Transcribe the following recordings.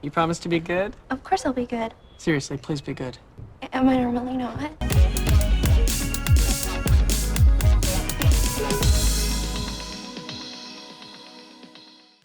You promise to be good? Of course I'll be good. Seriously, please be good. Am I normally not?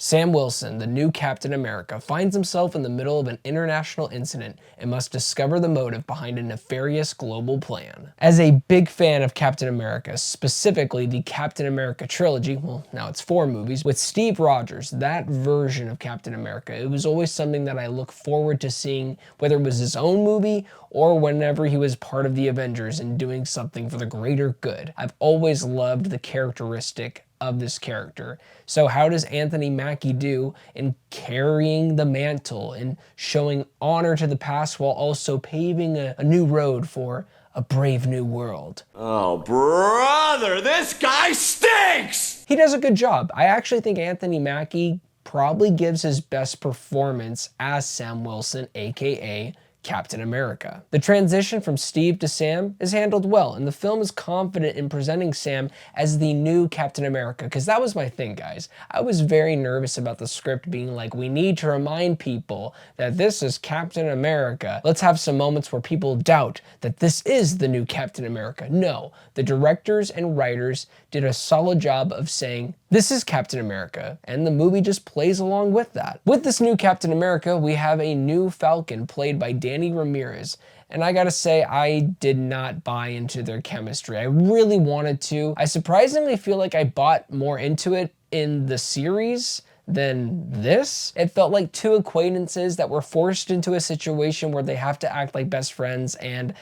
Sam Wilson, the new Captain America, finds himself in the middle of an international incident and must discover the motive behind a nefarious global plan. As a big fan of Captain America, specifically the Captain America trilogy, well, now it's 4 movies, with Steve Rogers, that version of Captain America, it was always something that I look forward to seeing, whether it was his own movie or whenever he was part of the Avengers and doing something for the greater good. I've always loved the characteristic of this character. So how does Anthony Mackie do in carrying the mantle and showing honor to the past while also paving a new road for a brave new world? Oh, brother, this guy stinks! He does a good job. I actually think Anthony Mackie probably gives his best performance as Sam Wilson, aka Captain America. The transition from Steve to Sam is handled well, and the film is confident in presenting Sam as the new Captain America, because that was my thing, guys. I was very nervous about the script being like, we need to remind people that this is Captain America. Let's have some moments where people doubt that this is the new Captain America. No, the directors and writers did a solid job of saying, this is Captain America, and the movie just plays along with that. With this new Captain America, we have a new Falcon played by Ramirez, and I gotta say, I did not buy into their chemistry. I really wanted to. I surprisingly feel like I bought more into it in the series than this. It felt like 2 acquaintances that were forced into a situation where they have to act like best friends, and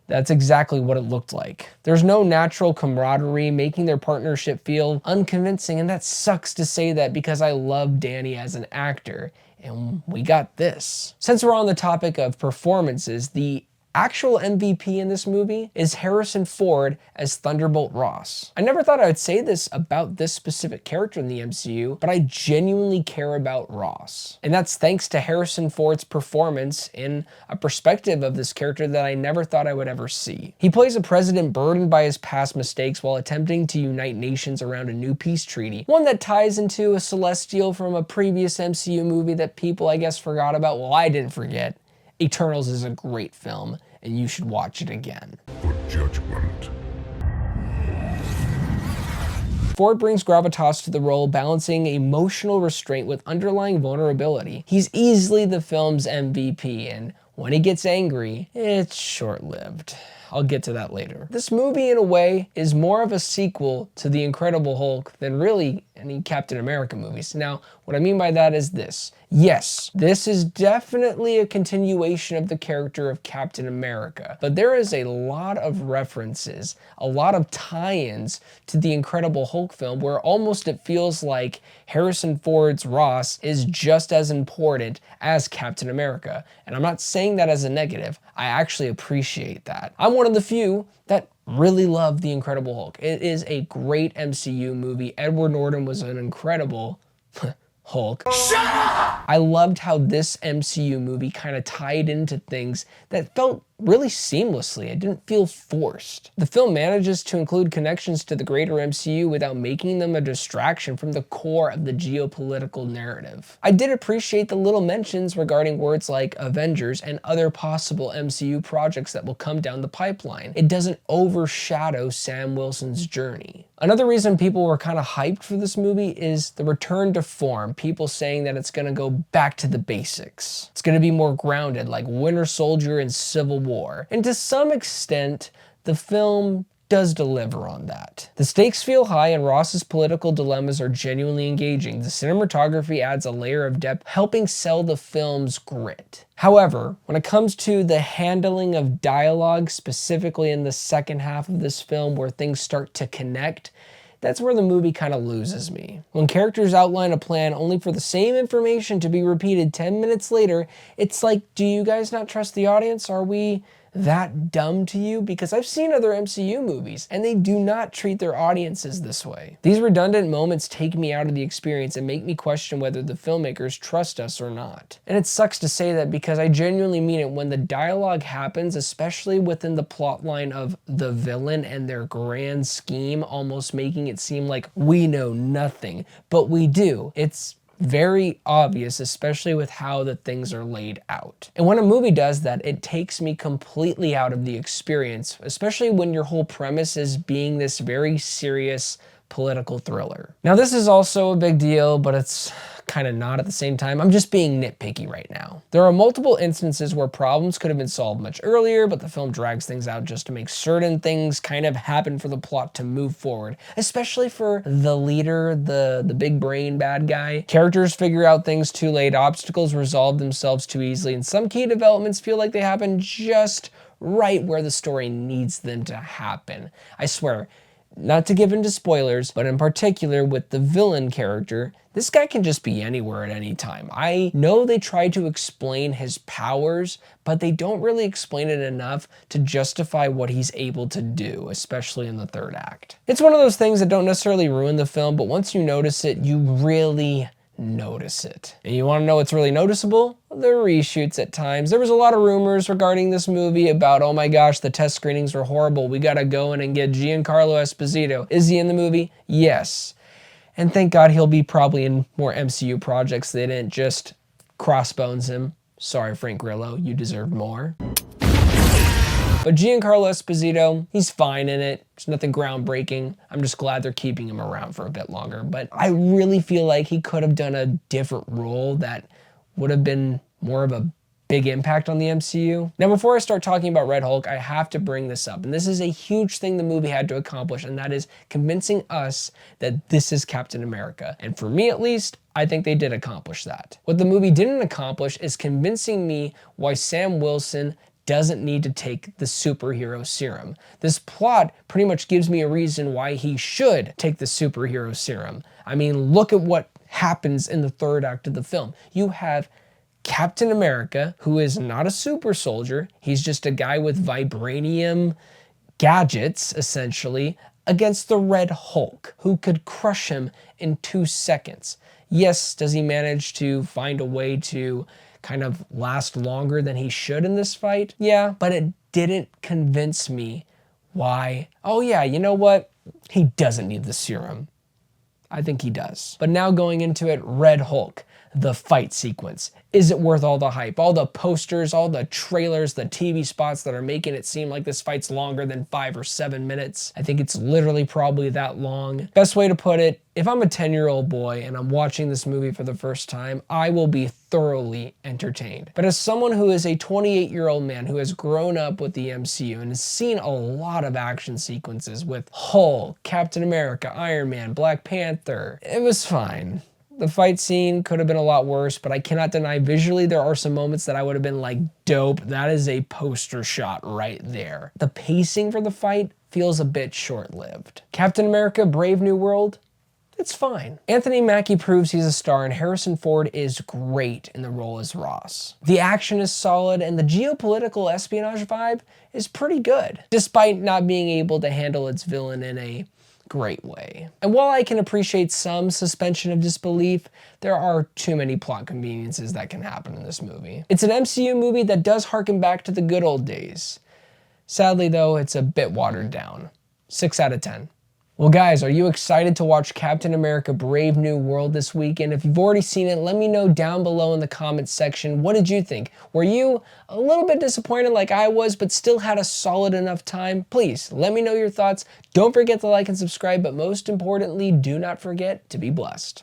that's exactly what it looked like. There's no natural camaraderie, making their partnership feel unconvincing, and that sucks to say that because I love Danny as an actor, and we got this. Since we're on the topic of performances, the actual MVP in this movie is Harrison Ford as Thunderbolt Ross. I never thought I would say this about this specific character in the MCU, but I genuinely care about Ross. And that's thanks to Harrison Ford's performance in a perspective of this character that I never thought I would ever see. He plays a president burdened by his past mistakes while attempting to unite nations around a new peace treaty, one that ties into a Celestial from a previous MCU movie that people, I guess, forgot about. Well, I didn't forget. Eternals is a great film, and you should watch it again. For judgment. Ford brings gravitas to the role, balancing emotional restraint with underlying vulnerability. He's easily the film's MVP, and when he gets angry, it's short-lived. I'll get to that later. This movie, in a way, is more of a sequel to The Incredible Hulk than really any Captain America movies. Now, what I mean by that is this. Yes, this is definitely a continuation of the character of Captain America, but there is a lot of references, a lot of tie-ins to the Incredible Hulk film where almost it feels like Harrison Ford's Ross is just as important as Captain America. And I'm not saying that as a negative. I actually appreciate that. I'm one of the few that really love The Incredible Hulk. It is a great MCU movie. Edward Norton was an incredible Hulk. Shut up! I loved how this MCU movie kind of tied into things that felt really seamlessly. It didn't feel forced. The film manages to include connections to the greater MCU without making them a distraction from the core of the geopolitical narrative. I did appreciate the little mentions regarding words like Avengers and other possible MCU projects that will come down the pipeline. It doesn't overshadow Sam Wilson's journey. Another reason people were kind of hyped for this movie is the return to form. People saying that it's gonna go back to the basics. It's gonna be more grounded, like Winter Soldier and Civil War. And to some extent, the film does deliver on that. The stakes feel high and Ross's political dilemmas are genuinely engaging. The cinematography adds a layer of depth, helping sell the film's grit. However, when it comes to the handling of dialogue, specifically in the second half of this film where things start to connect, that's where the movie kind of loses me. When characters outline a plan only for the same information to be repeated 10 minutes later, it's like, do you guys not trust the audience? Are we that dumb to you? Because I've seen other MCU movies and they do not treat their audiences this way. These redundant moments take me out of the experience and make me question whether the filmmakers trust us or not. And it sucks to say that because I genuinely mean it. When the dialogue happens, especially within the plot line of the villain and their grand scheme, almost making it seem like we know nothing, but we do. It's very obvious, especially with how the things are laid out. And when a movie does that, it takes me completely out of the experience, especially when your whole premise is being this very serious political thriller. Now, this is also a big deal, but it's kind of not at the same time. I'm just being nitpicky right now. There are multiple instances where problems could have been solved much earlier, but the film drags things out just to make certain things kind of happen for the plot to move forward, especially for the leader, the big brain bad guy. Characters figure out things too late, obstacles resolve themselves too easily, and some key developments feel like they happen just right where the story needs them to happen. I swear, not to give into spoilers, but in particular with the villain character, this guy can just be anywhere at any time. I know they try to explain his powers, but they don't really explain it enough to justify what he's able to do, especially in the third act. It's one of those things that don't necessarily ruin the film, but once you notice it, you really notice it. And you want to know what's really noticeable? The reshoots at times. There was a lot of rumors regarding this movie about, oh my gosh, the test screenings were horrible. We gotta go in and get Giancarlo Esposito. Is he in the movie? Yes. And thank God he'll be probably in more MCU projects. They didn't just crossbones him. Sorry, Frank Grillo, you deserved more. But Giancarlo Esposito, he's fine in it. There's nothing groundbreaking. I'm just glad they're keeping him around for a bit longer. But I really feel like he could have done a different role that would have been more of a big impact on the MCU. Now, before I start talking about Red Hulk, I have to bring this up. And this is a huge thing the movie had to accomplish, and that is convincing us that this is Captain America. And for me, at least, I think they did accomplish that. What the movie didn't accomplish is convincing me why Sam Wilson doesn't need to take the superhero serum. This plot pretty much gives me a reason why he should take the superhero serum. I mean, look at what happens in the third act of the film. You have Captain America, who is not a super soldier. He's just a guy with vibranium gadgets, essentially, against the Red Hulk, who could crush him in 2 seconds. Yes, does he manage to find a way to kind of last longer than he should in this fight? Yeah, but it didn't convince me why. Oh yeah, you know what? He doesn't need the serum. I think he does. But now going into it, Red Hulk, the fight sequence. Is it worth all the hype? All the posters, all the trailers, the TV spots that are making it seem like this fight's longer than 5 or 7 minutes. I think it's literally probably that long. Best way to put it, if I'm a 10-year-old boy and I'm watching this movie for the first time, I will be thoroughly entertained. But as someone who is a 28-year-old man who has grown up with the MCU and has seen a lot of action sequences with Hulk, Captain America, Iron Man, Black Panther, it was fine. The fight scene could have been a lot worse, but I cannot deny visually there are some moments that I would have been like, dope, that is a poster shot right there. The pacing for the fight feels a bit short-lived. Captain America Brave New World? It's fine. Anthony Mackie proves he's a star, and Harrison Ford is great in the role as Ross. The action is solid, and the geopolitical espionage vibe is pretty good, despite not being able to handle its villain in a great way. And while I can appreciate some suspension of disbelief, there are too many plot conveniences that can happen in this movie. It's an MCU movie that does harken back to the good old days. Sadly though, it's a bit watered down. 6 out of 10. Well guys, are you excited to watch Captain America Brave New World this weekend? If you've already seen it, let me know down below in the comments section. What did you think? Were you a little bit disappointed like I was, but still had a solid enough time? Please, let me know your thoughts. Don't forget to like and subscribe, but most importantly, do not forget to be blessed.